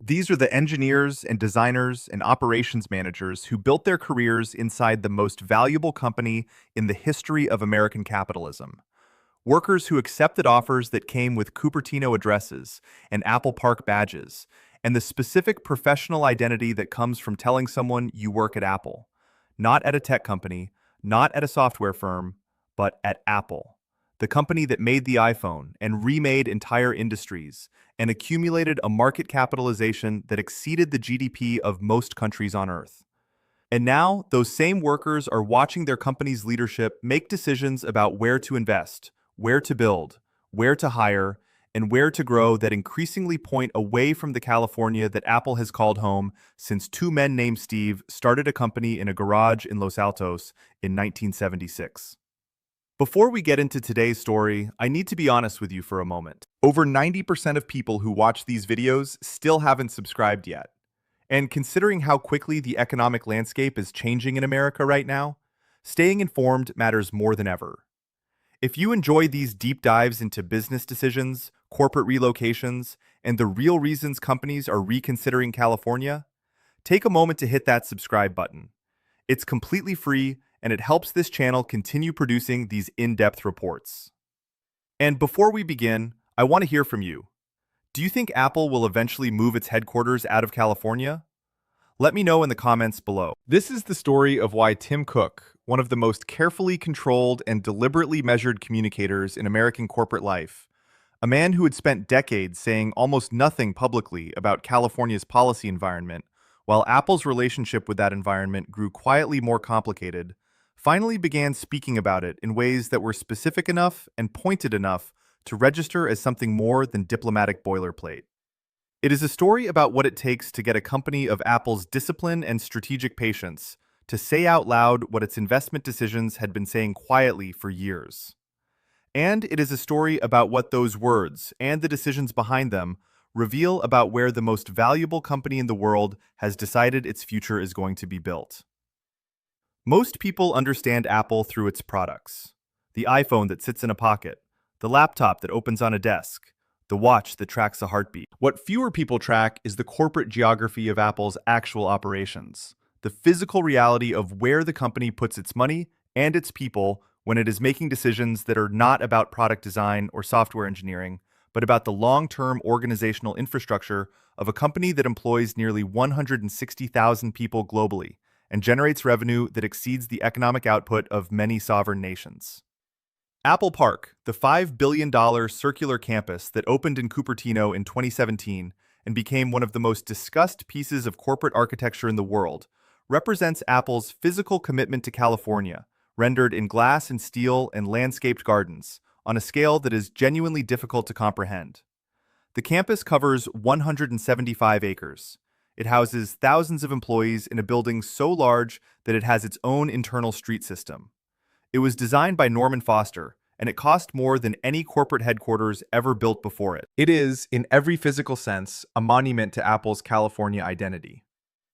These are the engineers and designers and operations managers who built their careers inside the most valuable company in the history of American capitalism. Workers who accepted offers that came with Cupertino addresses and Apple Park badges, and the specific professional identity that comes from telling someone you work at Apple. Not at a tech company, not at a software firm, but at Apple, the company that made the iPhone and remade entire industries and accumulated a market capitalization that exceeded the GDP of most countries on Earth. And now, those same workers are watching their company's leadership make decisions about where to invest, where to build, where to hire, and where to grow that increasingly point away from the California that Apple has called home since two men named Steve started a company in a garage in Los Altos in 1976. Before we get into today's story, I need to be honest with you for a moment. Over 90% of people who watch these videos still haven't subscribed yet. And considering how quickly the economic landscape is changing in America right now, staying informed matters more than ever. If you enjoy these deep dives into business decisions, corporate relocations, and the real reasons companies are reconsidering California, take a moment to hit that subscribe button. It's completely free, and it helps this channel continue producing these in-depth reports. And before we begin, I want to hear from you. Do you think Apple will eventually move its headquarters out of California? Let me know in the comments below. This is the story of why Tim Cook, one of the most carefully controlled and deliberately measured communicators in American corporate life, a man who had spent decades saying almost nothing publicly about California's policy environment, while Apple's relationship with that environment grew quietly more complicated, finally began speaking about it in ways that were specific enough and pointed enough to register as something more than diplomatic boilerplate. It is a story about what it takes to get a company of Apple's discipline and strategic patience to say out loud what its investment decisions had been saying quietly for years. And it is a story about what those words and the decisions behind them reveal about where the most valuable company in the world has decided its future is going to be built. Most people understand Apple through its products. The iPhone that sits in a pocket, the laptop that opens on a desk, the watch that tracks a heartbeat. What fewer people track is the corporate geography of Apple's actual operations, the physical reality of where the company puts its money and its people when it is making decisions that are not about product design or software engineering, but about the long-term organizational infrastructure of a company that employs nearly 160,000 people globally and generates revenue that exceeds the economic output of many sovereign nations. Apple Park, the $5 billion circular campus that opened in Cupertino in 2017 and became one of the most discussed pieces of corporate architecture in the world, represents Apple's physical commitment to California, rendered in glass and steel and landscaped gardens, on a scale that is genuinely difficult to comprehend. The campus covers 175 acres. It houses thousands of employees in a building so large that it has its own internal street system. It was designed by Norman Foster, and it cost more than any corporate headquarters ever built before it. It is, in every physical sense, a monument to Apple's California identity.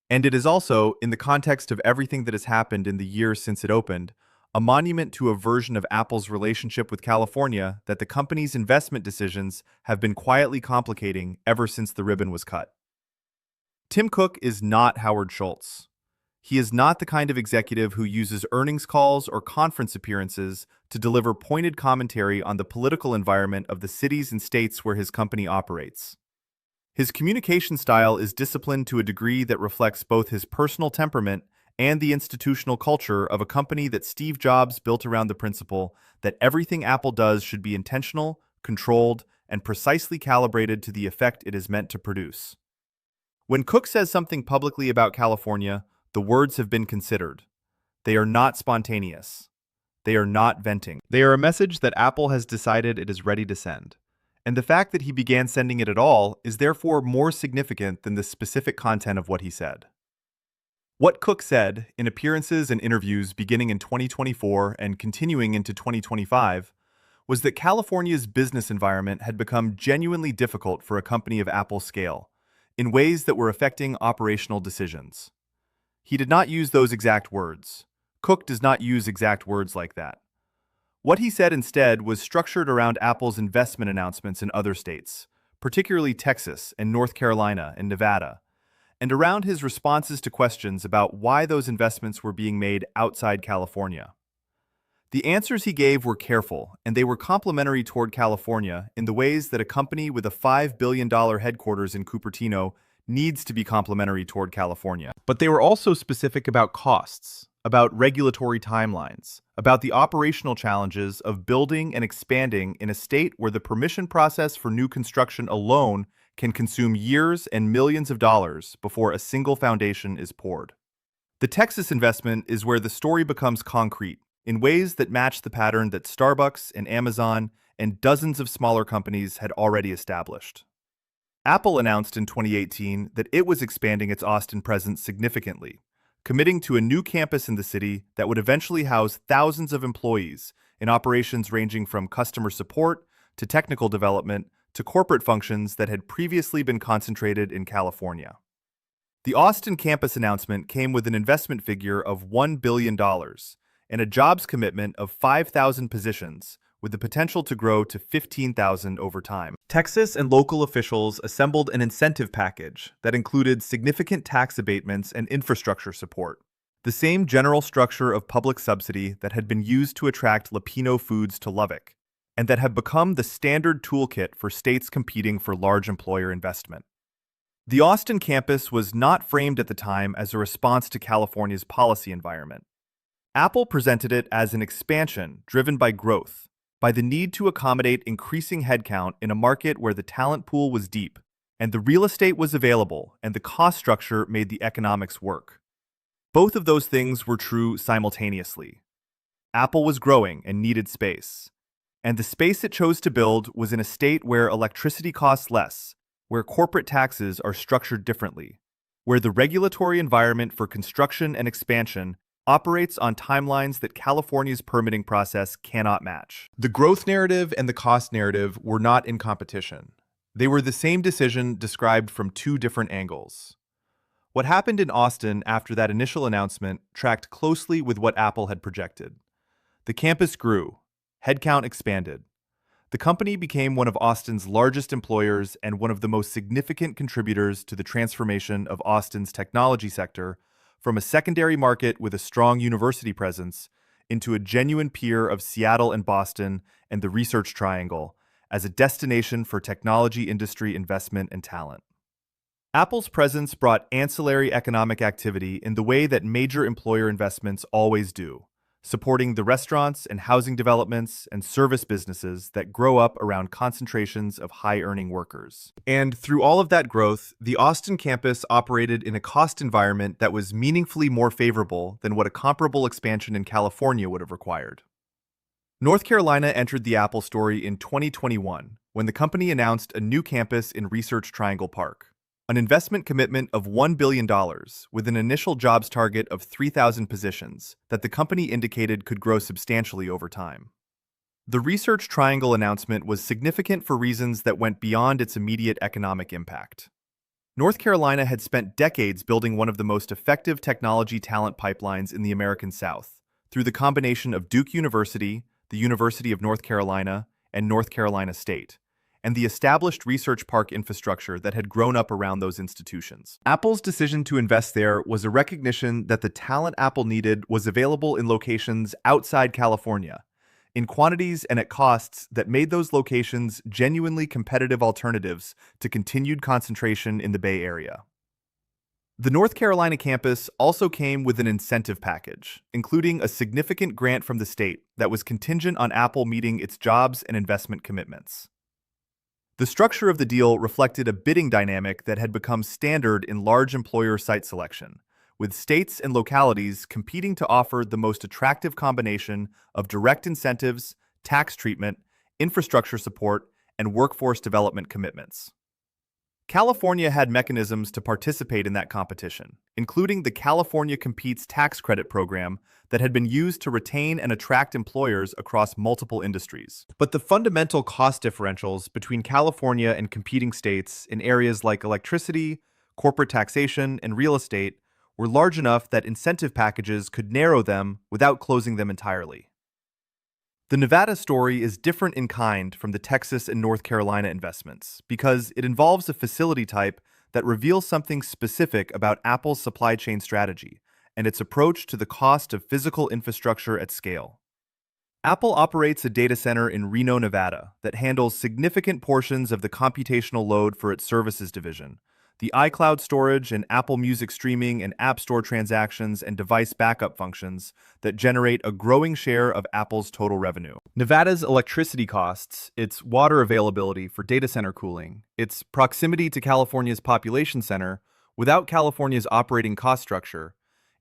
And it is also, in the context of everything that has happened in the years since it opened, a monument to a version of Apple's relationship with California that the company's investment decisions have been quietly complicating ever since the ribbon was cut. Tim Cook is not Howard Schultz. He is not the kind of executive who uses earnings calls or conference appearances to deliver pointed commentary on the political environment of the cities and states where his company operates. His communication style is disciplined to a degree that reflects both his personal temperament and the institutional culture of a company that Steve Jobs built around the principle that everything Apple does should be intentional, controlled, and precisely calibrated to the effect it is meant to produce. When Cook says something publicly about California, the words have been considered. They are not spontaneous. They are not venting. They are a message that Apple has decided it is ready to send. And the fact that he began sending it at all is therefore more significant than the specific content of what he said. What Cook said, in appearances and interviews beginning in 2024 and continuing into 2025, was that California's business environment had become genuinely difficult for a company of Apple's scale, in ways that were affecting operational decisions. He did not use those exact words. Cook does not use exact words like that. What he said instead was structured around Apple's investment announcements in other states, particularly Texas and North Carolina and Nevada, and around his responses to questions about why those investments were being made outside California. The answers he gave were careful, and they were complimentary toward California in the ways that a company with a $5 billion headquarters in Cupertino needs to be complimentary toward California. But they were also specific about costs, about regulatory timelines, about the operational challenges of building and expanding in a state where the permission process for new construction alone can consume years and millions of dollars before a single foundation is poured. The Texas investment is where the story becomes concrete, in ways that match the pattern that Starbucks and Amazon and dozens of smaller companies had already established. Apple announced in 2018 that it was expanding its Austin presence significantly, committing to a new campus in the city that would eventually house thousands of employees in operations ranging from customer support to technical development to corporate functions that had previously been concentrated in California. The Austin campus announcement came with an investment figure of $1 billion and a jobs commitment of 5,000 positions, with the potential to grow to 15,000 over time. Texas and local officials assembled an incentive package that included significant tax abatements and infrastructure support, the same general structure of public subsidy that had been used to attract Latino foods to Lubbock, and that had become the standard toolkit for states competing for large employer investment. The Austin campus was not framed at the time as a response to California's policy environment. Apple presented it as an expansion driven by growth, by the need to accommodate increasing headcount in a market where the talent pool was deep, and the real estate was available, and the cost structure made the economics work. Both of those things were true simultaneously. Apple was growing and needed space, and the space it chose to build was in a state where electricity costs less, where corporate taxes are structured differently, where the regulatory environment for construction and expansion operates on timelines that California's permitting process cannot match. The growth narrative and the cost narrative were not in competition. They were the same decision described from two different angles. What happened in Austin after that initial announcement tracked closely with what Apple had projected. The campus grew, headcount expanded. The company became one of Austin's largest employers and one of the most significant contributors to the transformation of Austin's technology sector from a secondary market with a strong university presence into a genuine peer of Seattle and Boston and the Research Triangle as a destination for technology industry investment and talent. Apple's presence brought ancillary economic activity in the way that major employer investments always do, supporting the restaurants and housing developments and service businesses that grow up around concentrations of high-earning workers. And through all of that growth, the Austin campus operated in a cost environment that was meaningfully more favorable than what a comparable expansion in California would have required. North Carolina entered the Apple story in 2021 when the company announced a new campus in Research Triangle Park. An investment commitment of $1 billion with an initial jobs target of 3,000 positions that the company indicated could grow substantially over time. The Research Triangle announcement was significant for reasons that went beyond its immediate economic impact. North Carolina had spent decades building one of the most effective technology talent pipelines in the American South through the combination of Duke University, the University of North Carolina, and North Carolina State, and the established research park infrastructure that had grown up around those institutions. Apple's decision to invest there was a recognition that the talent Apple needed was available in locations outside California, in quantities and at costs that made those locations genuinely competitive alternatives to continued concentration in the Bay Area. The North Carolina campus also came with an incentive package, including a significant grant from the state that was contingent on Apple meeting its jobs and investment commitments. The structure of the deal reflected a bidding dynamic that had become standard in large employer site selection, with states and localities competing to offer the most attractive combination of direct incentives, tax treatment, infrastructure support, and workforce development commitments. California had mechanisms to participate in that competition, including the California Competes tax credit program that had been used to retain and attract employers across multiple industries. But the fundamental cost differentials between California and competing states in areas like electricity, corporate taxation, and real estate were large enough that incentive packages could narrow them without closing them entirely. The Nevada story is different in kind from the Texas and North Carolina investments because it involves a facility type that reveals something specific about Apple's supply chain strategy and its approach to the cost of physical infrastructure at scale. Apple operates a data center in Reno, Nevada, that handles significant portions of the computational load for its services division. The iCloud storage and Apple Music streaming and App Store transactions and device backup functions that generate a growing share of Apple's total revenue. Nevada's electricity costs, its water availability for data center cooling, its proximity to California's population center without California's operating cost structure,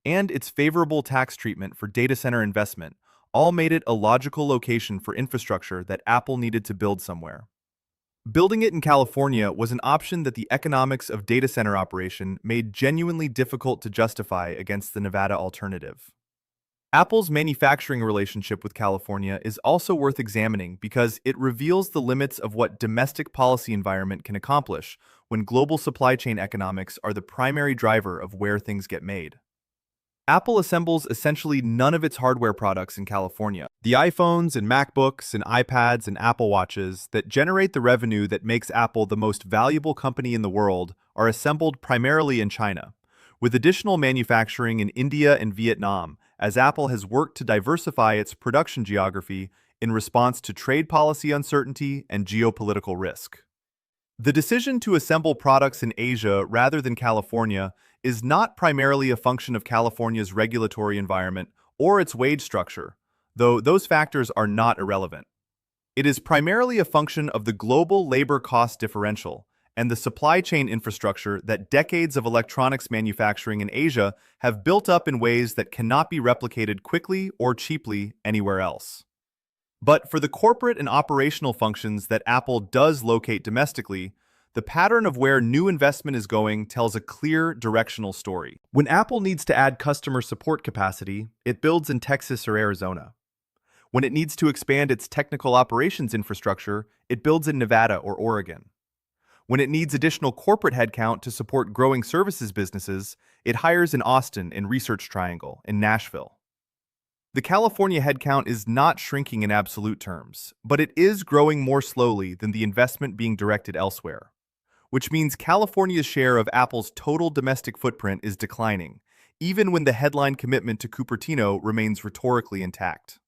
and its favorable tax treatment for data center investment all made it a logical location for infrastructure that Apple needed to build somewhere. Building it in California was an option that the economics of data center operation made genuinely difficult to justify against the Nevada alternative. Apple's manufacturing relationship with California is also worth examining because it reveals the limits of what domestic policy environment can accomplish when global supply chain economics are the primary driver of where things get made. Apple assembles essentially none of its hardware products in California. The iPhones and MacBooks and iPads and Apple Watches that generate the revenue that makes Apple the most valuable company in the world are assembled primarily in China, with additional manufacturing in India and Vietnam, as Apple has worked to diversify its production geography in response to trade policy uncertainty and geopolitical risk. The decision to assemble products in Asia rather than California is not primarily a function of California's regulatory environment or its wage structure, though those factors are not irrelevant. It is primarily a function of the global labor cost differential and the supply chain infrastructure that decades of electronics manufacturing in Asia have built up in ways that cannot be replicated quickly or cheaply anywhere else. But for the corporate and operational functions that Apple does locate domestically, the pattern of where new investment is going tells a clear directional story. When Apple needs to add customer support capacity, it builds in Texas or Arizona. When it needs to expand its technical operations infrastructure, it builds in Nevada or Oregon. When it needs additional corporate headcount to support growing services businesses, it hires in Austin, in Research Triangle, in Nashville. The California headcount is not shrinking in absolute terms, but it is growing more slowly than the investment being directed elsewhere, which means California's share of Apple's total domestic footprint is declining, even when the headline commitment to Cupertino remains rhetorically intact.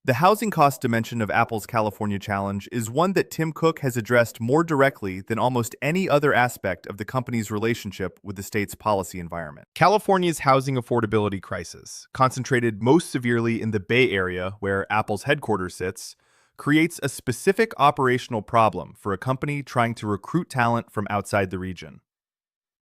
The housing cost dimension of Apple's California challenge is one that Tim Cook has addressed more directly than almost any other aspect of the company's relationship with the state's policy environment. California's housing affordability crisis, concentrated most severely in the Bay Area, where Apple's headquarters sits, creates a specific operational problem for a company trying to recruit talent from outside the region.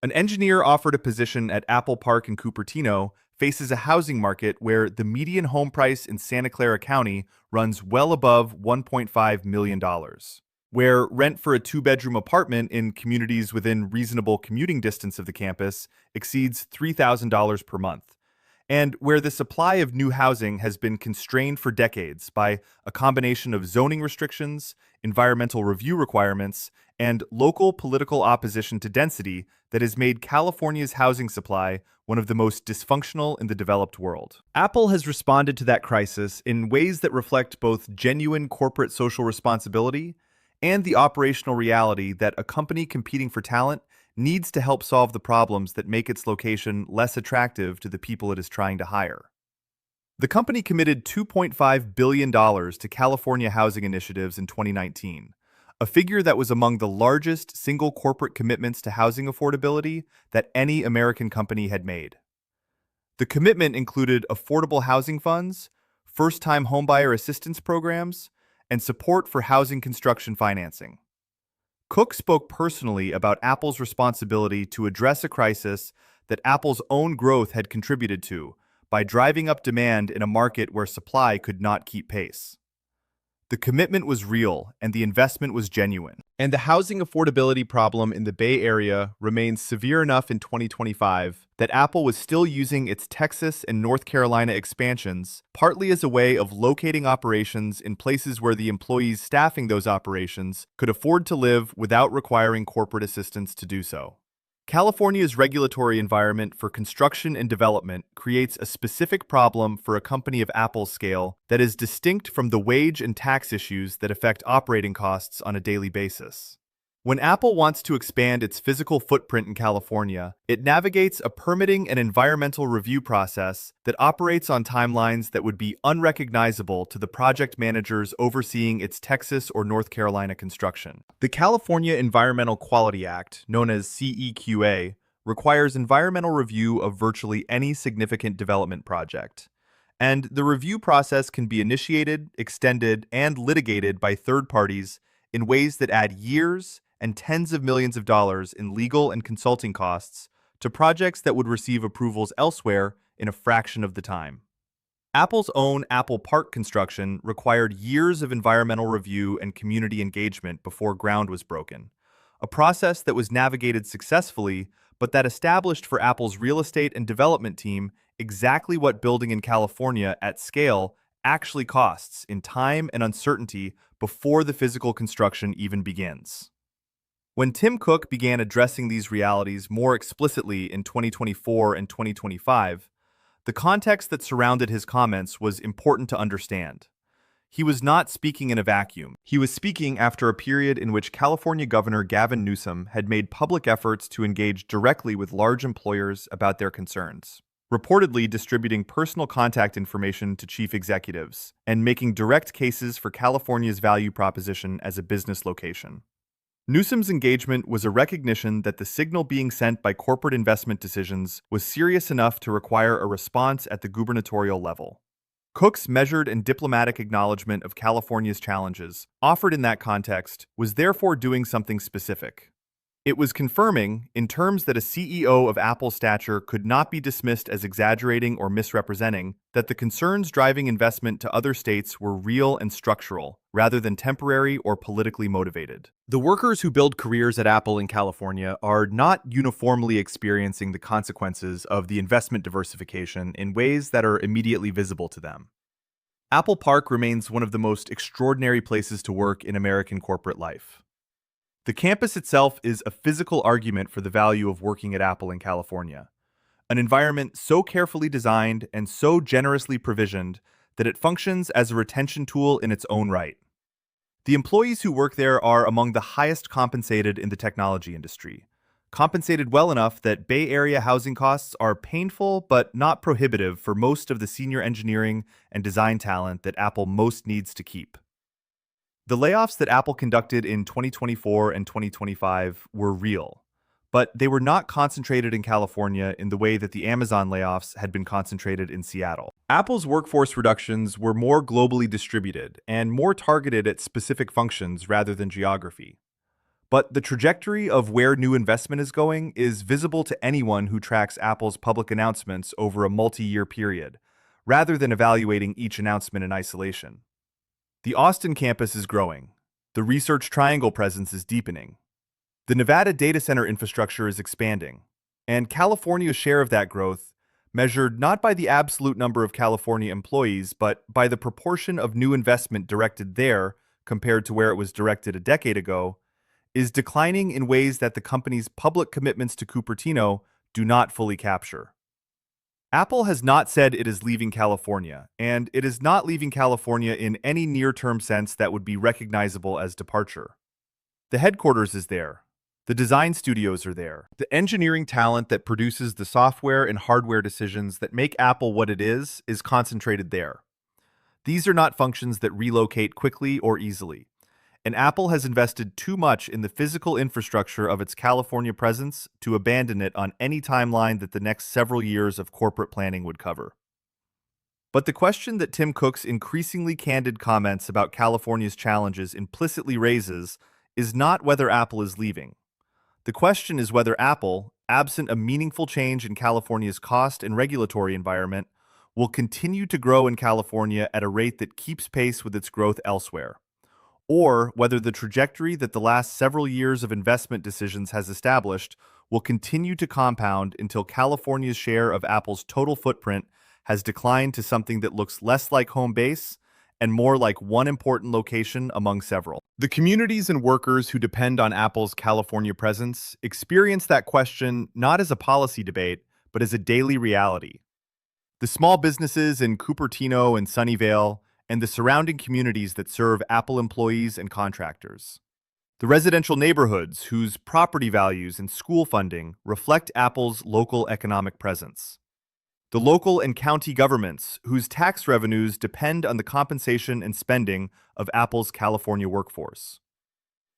An engineer offered a position at Apple Park in Cupertino faces a housing market where the median home price in Santa Clara County runs well above $1.5 million, where rent for a two-bedroom apartment in communities within reasonable commuting distance of the campus exceeds $3,000 per month, and where the supply of new housing has been constrained for decades by a combination of zoning restrictions, environmental review requirements, and local political opposition to density that has made California's housing supply one of the most dysfunctional in the developed world. Apple has responded to that crisis in ways that reflect both genuine corporate social responsibility and the operational reality that a company competing for talent needs to help solve the problems that make its location less attractive to the people it is trying to hire. The company committed $2.5 billion to California housing initiatives in 2019, a figure that was among the largest single corporate commitments to housing affordability that any American company had made. The commitment included affordable housing funds, first-time homebuyer assistance programs, and support for housing construction financing. Cook spoke personally about Apple's responsibility to address a crisis that Apple's own growth had contributed to by driving up demand in a market where supply could not keep pace. The commitment was real and the investment was genuine. And the housing affordability problem in the Bay Area remains severe enough in 2025 that Apple was still using its Texas and North Carolina expansions partly as a way of locating operations in places where the employees staffing those operations could afford to live without requiring corporate assistance to do so. California's regulatory environment for construction and development creates a specific problem for a company of Apple's scale that is distinct from the wage and tax issues that affect operating costs on a daily basis. When Apple wants to expand its physical footprint in California, it navigates a permitting and environmental review process that operates on timelines that would be unrecognizable to the project managers overseeing its Texas or North Carolina construction. The California Environmental Quality Act, known as CEQA, requires environmental review of virtually any significant development project. And the review process can be initiated, extended, and litigated by third parties in ways that add years and tens of millions of dollars in legal and consulting costs to projects that would receive approvals elsewhere in a fraction of the time. Apple's own Apple Park construction required years of environmental review and community engagement before ground was broken, a process that was navigated successfully, but that established for Apple's real estate and development team exactly what building in California at scale actually costs in time and uncertainty before the physical construction even begins. When Tim Cook began addressing these realities more explicitly in 2024 and 2025, the context that surrounded his comments was important to understand. He was not speaking in a vacuum. He was speaking after a period in which California Governor Gavin Newsom had made public efforts to engage directly with large employers about their concerns, reportedly distributing personal contact information to chief executives and making direct cases for California's value proposition as a business location. Newsom's engagement was a recognition that the signal being sent by corporate investment decisions was serious enough to require a response at the gubernatorial level. Cook's measured and diplomatic acknowledgement of California's challenges, offered in that context, was therefore doing something specific. It was confirming, in terms that a CEO of Apple's stature could not be dismissed as exaggerating or misrepresenting, that the concerns driving investment to other states were real and structural, rather than temporary or politically motivated. The workers who build careers at Apple in California are not uniformly experiencing the consequences of the investment diversification in ways that are immediately visible to them. Apple Park remains one of the most extraordinary places to work in American corporate life. The campus itself is a physical argument for the value of working at Apple in California, an environment so carefully designed and so generously provisioned that it functions as a retention tool in its own right. The employees who work there are among the highest compensated in the technology industry, compensated well enough that Bay Area housing costs are painful but not prohibitive for most of the senior engineering and design talent that Apple most needs to keep. The layoffs that Apple conducted in 2024 and 2025 were real, but they were not concentrated in California in the way that the Amazon layoffs had been concentrated in Seattle. Apple's workforce reductions were more globally distributed and more targeted at specific functions rather than geography. But the trajectory of where new investment is going is visible to anyone who tracks Apple's public announcements over a multi-year period, rather than evaluating each announcement in isolation. The Austin campus is growing. The Research Triangle presence is deepening. The Nevada data center infrastructure is expanding. And California's share of that growth, measured not by the absolute number of California employees, but by the proportion of new investment directed there compared to where it was directed a decade ago, is declining in ways that the company's public commitments to Cupertino do not fully capture. Apple has not said it is leaving California, and it is not leaving California in any near-term sense that would be recognizable as departure. The headquarters is there. The design studios are there. The engineering talent that produces the software and hardware decisions that make Apple what it is concentrated there. These are not functions that relocate quickly or easily, and Apple has invested too much in the physical infrastructure of its California presence to abandon it on any timeline that the next several years of corporate planning would cover. But the question that Tim Cook's increasingly candid comments about California's challenges implicitly raises is not whether Apple is leaving. The question is whether Apple, absent a meaningful change in California's cost and regulatory environment, will continue to grow in California at a rate that keeps pace with its growth elsewhere, or whether the trajectory that the last several years of investment decisions has established will continue to compound until California's share of Apple's total footprint has declined to something that looks less like home base and more like one important location among several. The communities and workers who depend on Apple's California presence experience that question not as a policy debate, but as a daily reality. The small businesses in Cupertino and Sunnyvale, and the surrounding communities that serve Apple employees and contractors. The residential neighborhoods whose property values and school funding reflect Apple's local economic presence. The local and county governments whose tax revenues depend on the compensation and spending of Apple's California workforce.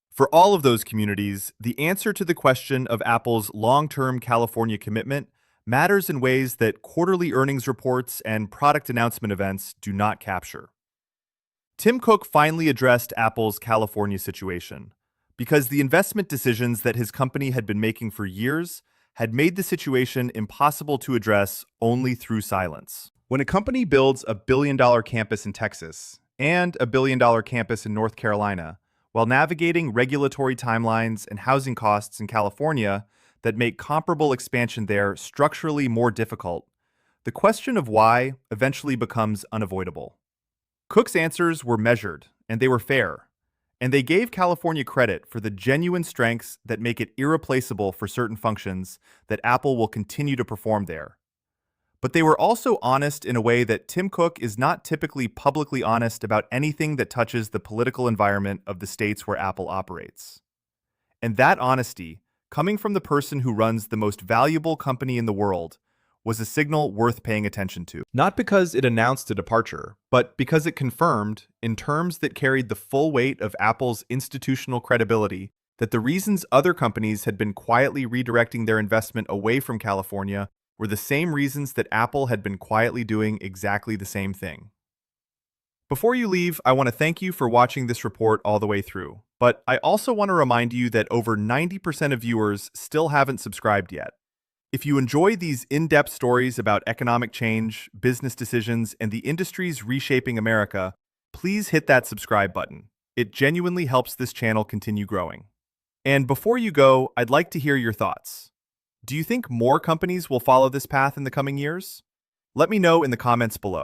For all of those communities, the answer to the question of Apple's long-term California commitment matters in ways that quarterly earnings reports and product announcement events do not capture. Tim Cook finally addressed Apple's California situation because the investment decisions that his company had been making for years had made the situation impossible to address only through silence. When a company builds a billion-dollar campus in Texas and a billion-dollar campus in North Carolina, while navigating regulatory timelines and housing costs in California that make comparable expansion there structurally more difficult, the question of why eventually becomes unavoidable. Cook's answers were measured, and they were fair, and they gave California credit for the genuine strengths that make it irreplaceable for certain functions that Apple will continue to perform there. But they were also honest in a way that Tim Cook is not typically publicly honest about anything that touches the political environment of the states where Apple operates. And that honesty, coming from the person who runs the most valuable company in the world, was a signal worth paying attention to. Not because it announced a departure, but because it confirmed, in terms that carried the full weight of Apple's institutional credibility, that the reasons other companies had been quietly redirecting their investment away from California were the same reasons that Apple had been quietly doing exactly the same thing. Before you leave, I want to thank you for watching this report all the way through, but I also want to remind you that over 90% of viewers still haven't subscribed yet. If you enjoy these in-depth stories about economic change, business decisions, and the industries reshaping America, please hit that subscribe button. It genuinely helps this channel continue growing. And before you go, I'd like to hear your thoughts. Do you think more companies will follow this path in the coming years? Let me know in the comments below.